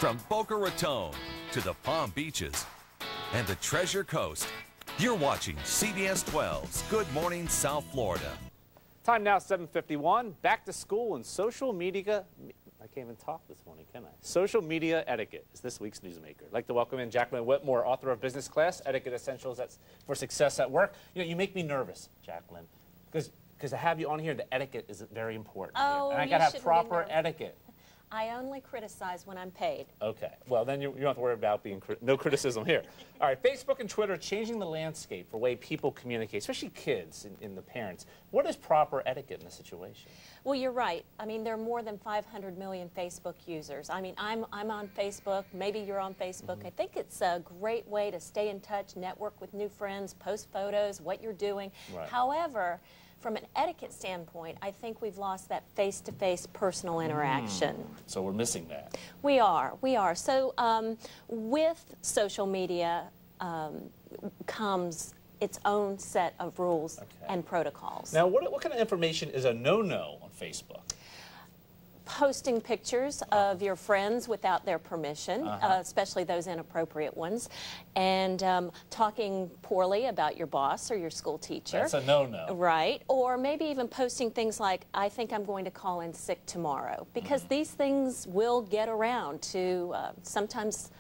From Boca Raton to the Palm Beaches and the Treasure Coast, you're watching CBS 12's Good Morning South Florida. Time now, 7:51. Back to school and social media. I can't even talk this morning, can I? Social media etiquette is this week's newsmaker. I'd like to welcome in Jacqueline Whitmore, author of Business Class, Etiquette Essentials for Success at Work. You know, you make me nervous, Jacqueline, because to have you on here, the etiquette is very important. Oh, here. And I got to have proper etiquette. I only criticize when I'm paid. Okay. Well, then you don't have to worry about being no criticism here. All right. Facebook and Twitter are changing the landscape for the way people communicate, especially kids and the parents. What is proper etiquette in this situation? Well, you're right. I mean, there are more than 500 million Facebook users. I mean, I'm on Facebook. Maybe you're on Facebook. I think it's a great way to stay in touch, network with new friends, post photos, what you're doing. Right. However, from an etiquette standpoint, I think we've lost that face-to-face personal interaction. So we're missing that. We are. So with social media comes its own set of rules and protocols. Now, what kind of information is a no-no on Facebook? Posting pictures of your friends without their permission, especially those inappropriate ones, and talking poorly about your boss or your school teacher. That's a no-no. Right. Or maybe even posting things like, I think I'm going to call in sick tomorrow, because these things will get around to, sometimes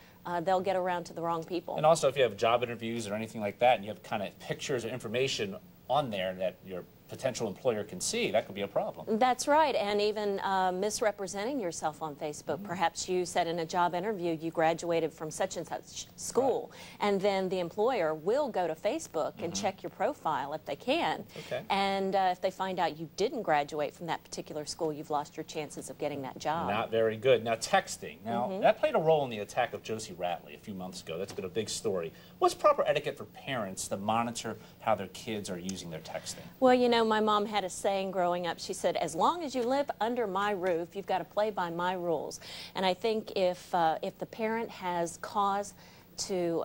they'll get around to the wrong people. And also, if you have job interviews or anything like that, and you have kind of pictures or information on there that your potential employer can see, that could be a problem. That's right, and even misrepresenting yourself on Facebook. Perhaps you said in a job interview you graduated from such and such school, and then the employer will go to Facebook and check your profile if they can, and if they find out you didn't graduate from that particular school, you've lost your chances of getting that job. Not very good. Now, texting. Now, that played a role in the attack of Josie Ratley a few months ago. That's been a big story. What's proper etiquette for parents to monitor how their kids are using their texting? Well, you know, my mom had a saying growing up. She said, as long as you live under my roof, you've got to play by my rules. And I think if the parent has cause to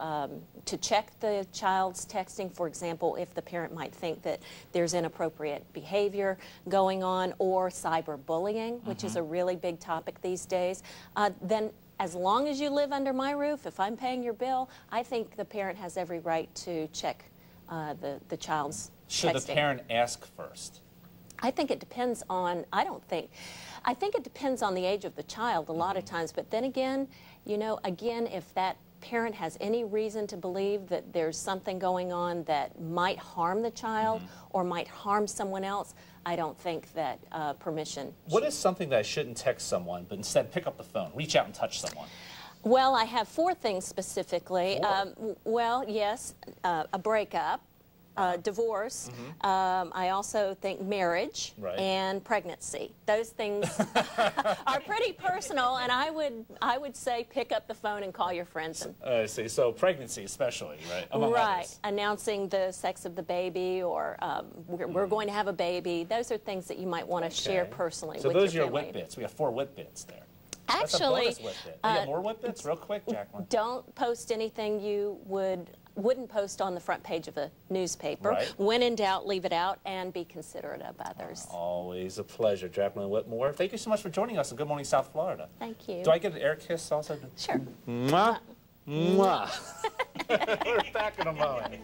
check the child's texting, for example, if the parent might think that there's inappropriate behavior going on, or cyberbullying, which is a really big topic these days, then as long as you live under my roof, if I'm paying your bill, I think the parent has every right to check the child's Should texting. the parent ask first? I think it depends on, I think it depends on the age of the child a lot of times, but then again, you know, if that parent has any reason to believe that there's something going on that might harm the child or might harm someone else, I don't think that permission. What is something that I shouldn't text someone, but instead pick up the phone, reach out and touch someone? Well, I have 4 things specifically. 4? Well, yes, a breakup, divorce. I also think marriage and pregnancy. Those things are pretty personal, and I would say pick up the phone and call your friends. I see. So pregnancy, especially, right? Among others. Announcing the sex of the baby, or we're going to have a baby. Those are things that you might want to share personally. So with those your are your family. whip bits. We have 4 whip bits there. Actually, that's a bonus whip bit. You got more whip bits? Real quick, Jacqueline. Don't post anything you wouldn't post on the front page of a newspaper. When in doubt, leave it out, and be considerate of others. Always a pleasure, Jacqueline Whitmore. Thank you so much for joining us on Good Morning South Florida. Thank you. Do I get an air kiss also? Sure. Mwah. Mwah. We're back in a moment.